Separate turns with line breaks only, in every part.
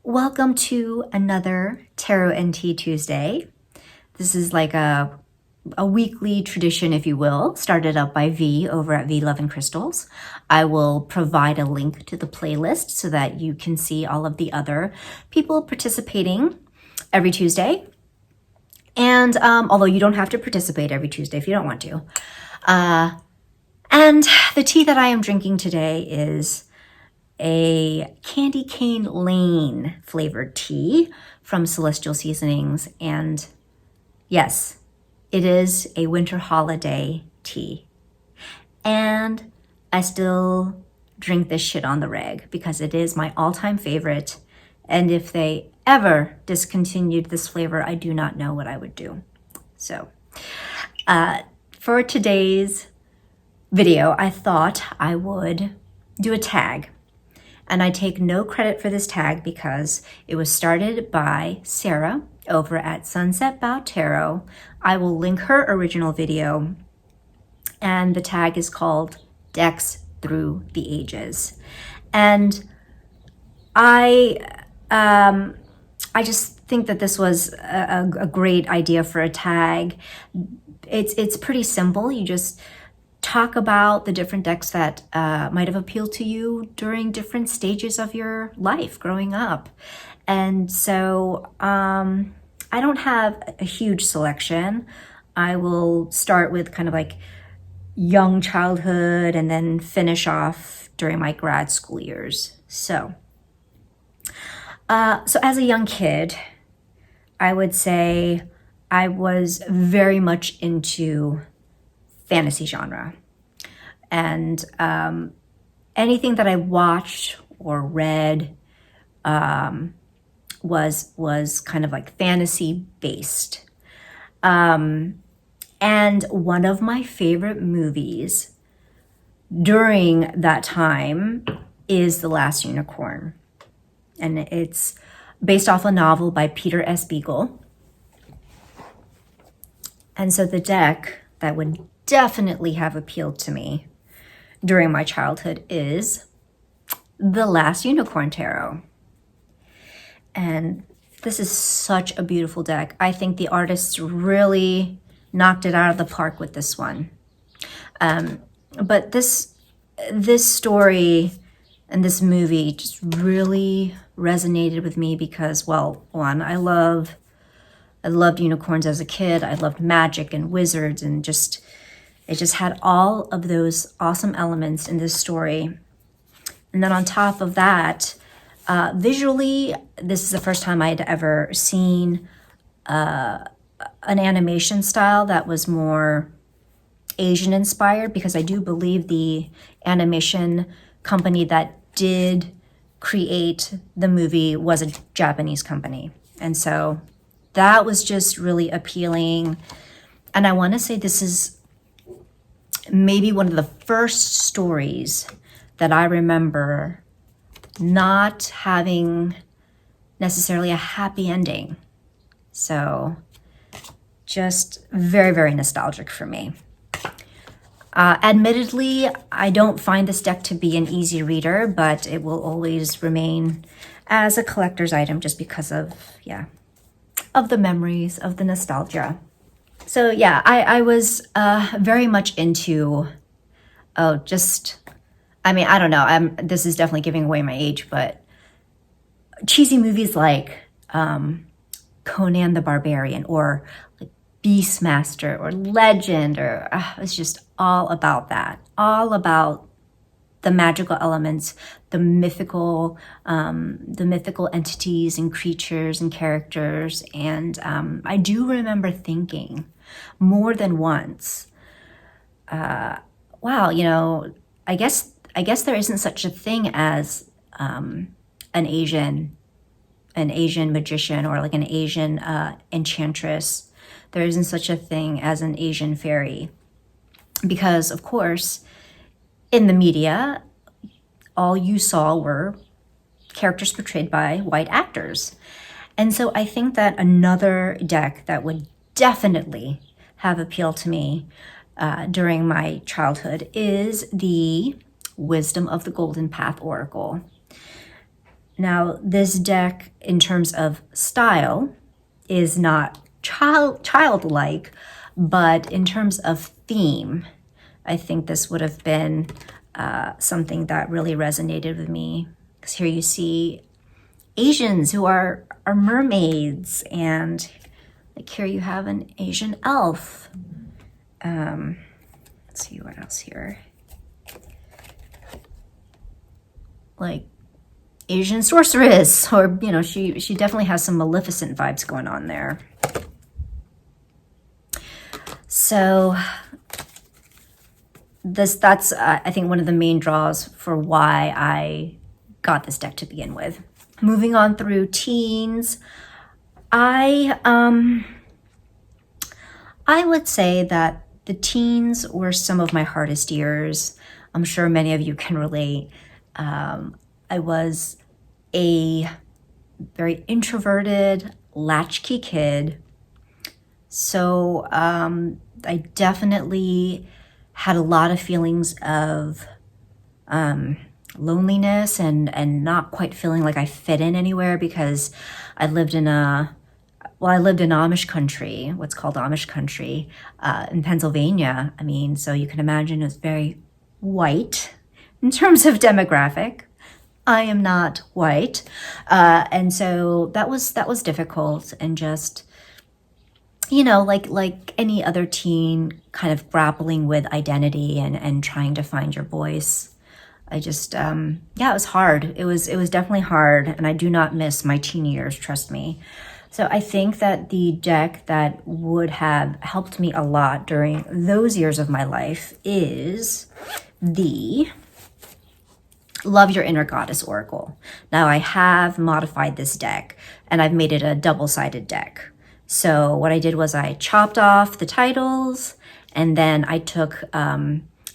Welcome to another Tarot and Tea Tuesday. This is like a weekly tradition, if you will, started up by V over at V Love and Crystals. I will provide a link to the playlist so that you can see all of the other people participating every Tuesday. And although you don't have to participate every Tuesday if you don't want to. And the tea that I am drinking today is a candy cane lane flavored tea from Celestial Seasonings. And yes, it is a winter holiday tea. And I still drink this shit on the reg because it is my all-time favorite. And if they ever discontinued this flavor, I do not know what I would do. So for today's video, I thought I would do a tag. And I take no credit for this tag because it was started by Sarah over at Sunset Bough Tarot. I will link her original video. And the tag is called Decks Through the Ages. And I just think that this was a great idea for a tag. It's pretty simple. You just talk about the different decks that might have appealed to you during different stages of your life growing up. And so I don't have a huge selection. I will start with kind of like young childhood and then finish off during my grad school years. So as a young kid, I would say I was very much into fantasy genre. And anything that I watched or read was kind of like fantasy based. And one of my favorite movies during that time is The Last Unicorn. And it's based off a novel by Peter S. Beagle. And so the deck that would definitely have appealed to me during my childhood is The Last Unicorn Tarot. And this is such a beautiful deck. I think the artists really knocked it out of the park with this one. But this story and this movie just really resonated with me because, well, one, I loved unicorns as a kid. I loved magic and wizards and it just had all of those awesome elements in this story. And then on top of that, visually, this is the first time I'd ever seen an animation style that was more Asian inspired, because I do believe the animation company that did create the movie was a Japanese company. And so that was just really appealing. And I want to say this is maybe one of the first stories that I remember not having necessarily a happy ending. So just very, very nostalgic for me. Admittedly, I don't find this deck to be an easy reader, but it will always remain as a collector's item just because of the memories, of the nostalgia. So yeah, I was very much into, I don't know, this is definitely giving away my age, but cheesy movies like Conan the Barbarian or like Beastmaster or Legend, or it's just all about that, all about the magical elements, the mythical entities and creatures and characters. And I do remember thinking more than once, wow, I guess there isn't such a thing as an Asian magician or like an Asian enchantress. There isn't such a thing as an Asian fairy, because of course in the media all you saw were characters portrayed by white actors. And so I think that another deck that would definitely have appealed to me during my childhood is the Wisdom of the Golden Path Oracle. Now, this deck, in terms of style, is not childlike, but in terms of theme, I think this would have been something that really resonated with me. Because here you see Asians who are mermaids, and like here you have an Asian elf. Let's see what else here. Like Asian sorceress, or you know, she definitely has some Maleficent vibes going on there. So that's I think one of the main draws for why I got this deck to begin with. Moving on through teens, I would say that the teens were some of my hardest years. I'm sure many of you can relate. I was a very introverted, latchkey kid. So I definitely had a lot of feelings of loneliness and not quite feeling like I fit in anywhere, because I lived in Amish country, what's called Amish country, in Pennsylvania. I mean, so you can imagine it's very white in terms of demographic. I am not white. And so that was difficult, and just, you know, like any other teen, kind of grappling with identity and trying to find your voice. I just, yeah, it was hard. It was definitely hard, and I do not miss my teen years, trust me. So I think that the deck that would have helped me a lot during those years of my life is the Love Your Inner Goddess Oracle. Now I have modified this deck, and I've made it a double-sided deck. So what I did was I chopped off the titles, and then I took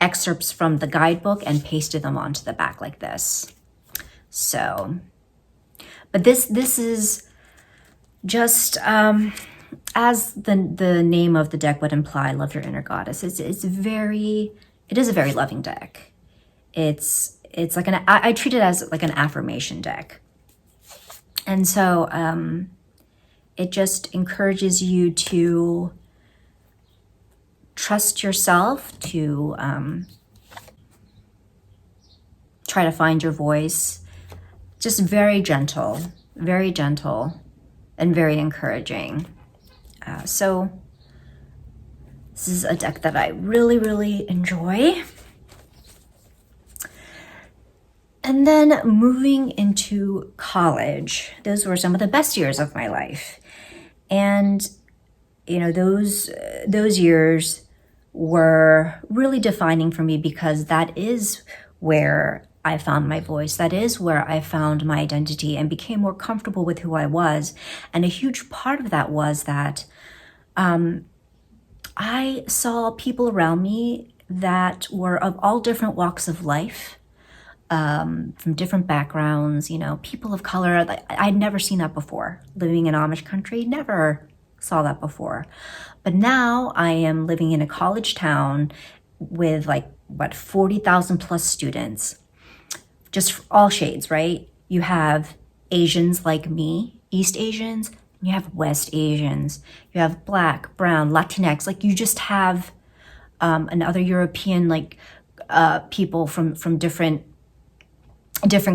excerpts from the guidebook and pasted them onto the back like this. So, but this is just as the name of the deck would imply, Love Your Inner Goddess. It is a very loving deck. It's like I treat it as like an affirmation deck. And so it just encourages you to trust yourself, to try to find your voice. Just very gentle, and very encouraging. So this is a deck that I really, really enjoy. And then moving into college, those were some of the best years of my life. And, you know, those years were really defining for me, because that is where I found my voice. That is where I found my identity and became more comfortable with who I was. And a huge part of that was that I saw people around me that were of all different walks of life, from different backgrounds, you know, people of color. I'd never seen that before. Living in Amish country, never saw that before. But now I am living in a college town with 40,000 plus students, just all shades, right? You have Asians like me, East Asians, and you have West Asians, you have Black, Brown, Latinx, like you just have another European, people from different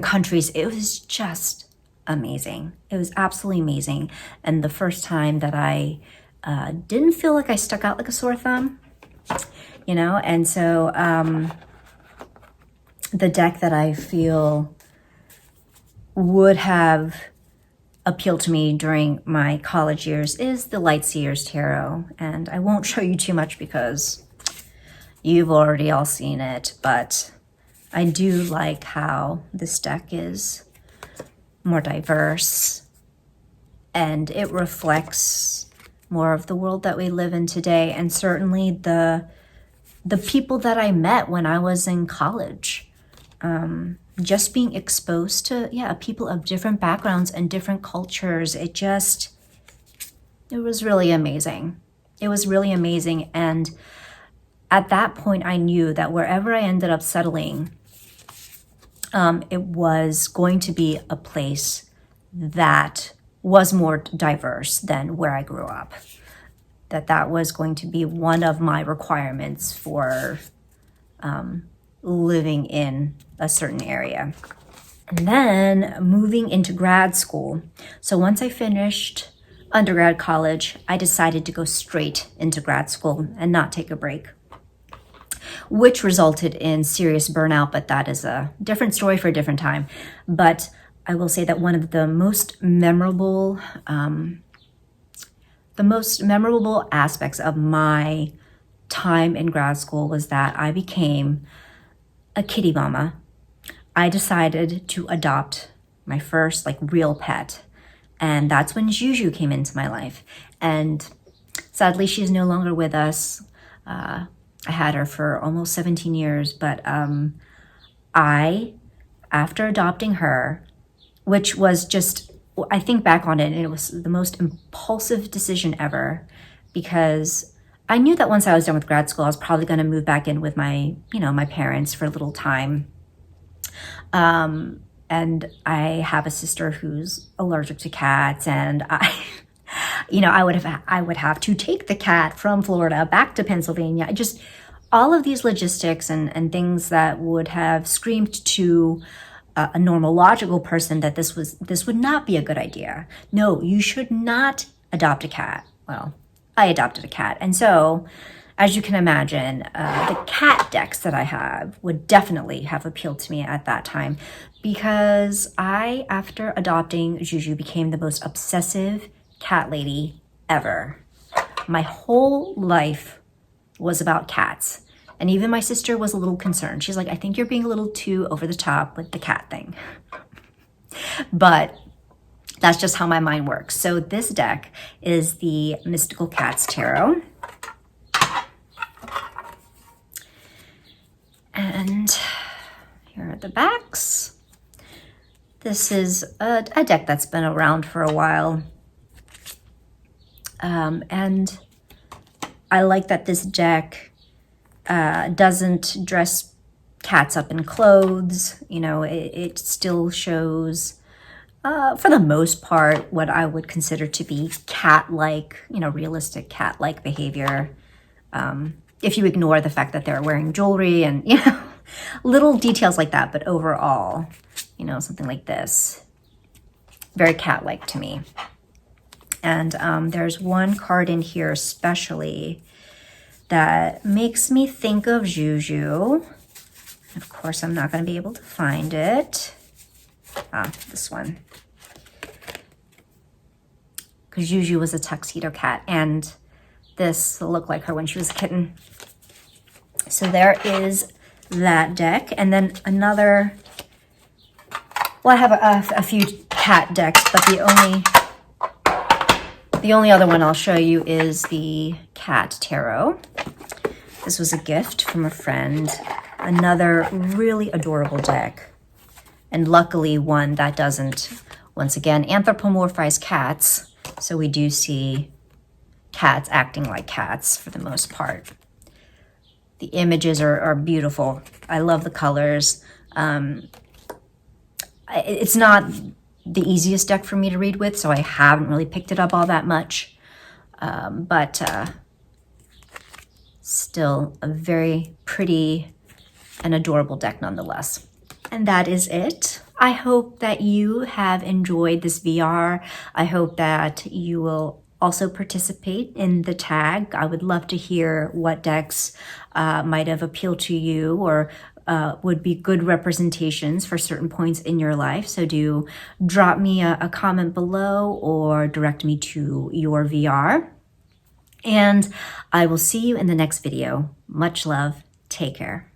countries. It was just amazing. It was absolutely amazing. And the first time that I didn't feel like I stuck out like a sore thumb, you know? And so the deck that I feel would have appealed to me during my college years is the Lightseers Tarot. And I won't show you too much because you've already all seen it, but I do like how this deck is more diverse, and it reflects more of the world that we live in today, and certainly the people that I met when I was in college. Just being exposed to, people of different backgrounds and different cultures, it was really amazing. It was really amazing, and at that point I knew that wherever I ended up settling, it was going to be a place that was more diverse than where I grew up. That was going to be one of my requirements for living in a certain area. And then moving into grad school. So once I finished undergrad college, I decided to go straight into grad school and not take a break, which resulted in serious burnout, but that is a different story for a different time. But I will say that one of the most memorable aspects of my time in grad school was that I became a kitty mama. I decided to adopt my first real pet. And that's when Juju came into my life. And sadly, she's no longer with us. I had her for almost 17 years, but after adopting her, which was just, I think back on it, and it was the most impulsive decision ever, because I knew that once I was done with grad school, I was probably going to move back in with my parents for a little time. And I have a sister who's allergic to cats, and I would have to take the cat from Florida back to Pennsylvania. Just all of these logistics and things that would have screamed to a normal, logical person that this would not be a good idea. No, you should not adopt a cat. Well, I adopted a cat, and so, as you can imagine, the cat decks that I have would definitely have appealed to me at that time, because I, after adopting Juju, became the most obsessive cat lady ever. My whole life was about cats. And even my sister was a little concerned. She's like, I think you're being a little too over the top with the cat thing. But that's just how my mind works. So this deck is the Mystical Cats Tarot. And here are the backs. This is a deck that's been around for a while. And I like that this deck doesn't dress cats up in clothes. It still shows, for the most part, what I would consider to be cat-like, realistic cat-like behavior. If you ignore the fact that they're wearing jewelry and, little details like that. But overall, something like this, very cat-like to me. And there's one card in here especially that makes me think of Juju. Of course, I'm not going to be able to find it. This one. Because Juju was a tuxedo cat, and this looked like her when she was a kitten. So there is that deck. And then another, well, I have a few cat decks, but the only other one I'll show you is the Cat Tarot. This was a gift from a friend. Another really adorable deck. And luckily one that doesn't, once again, anthropomorphize cats. So we do see cats acting like cats for the most part. The images are beautiful. I love the colors. It's not the easiest deck for me to read with, so I haven't really picked it up all that much. But still a very pretty and adorable deck nonetheless. And that is it. I hope that you have enjoyed this VR. I hope that you will also participate in the tag. I would love to hear what decks might have appealed to you or would be good representations for certain points in your life. So do drop me a comment below or direct me to your VR. And I will see you in the next video. Much love. Take care.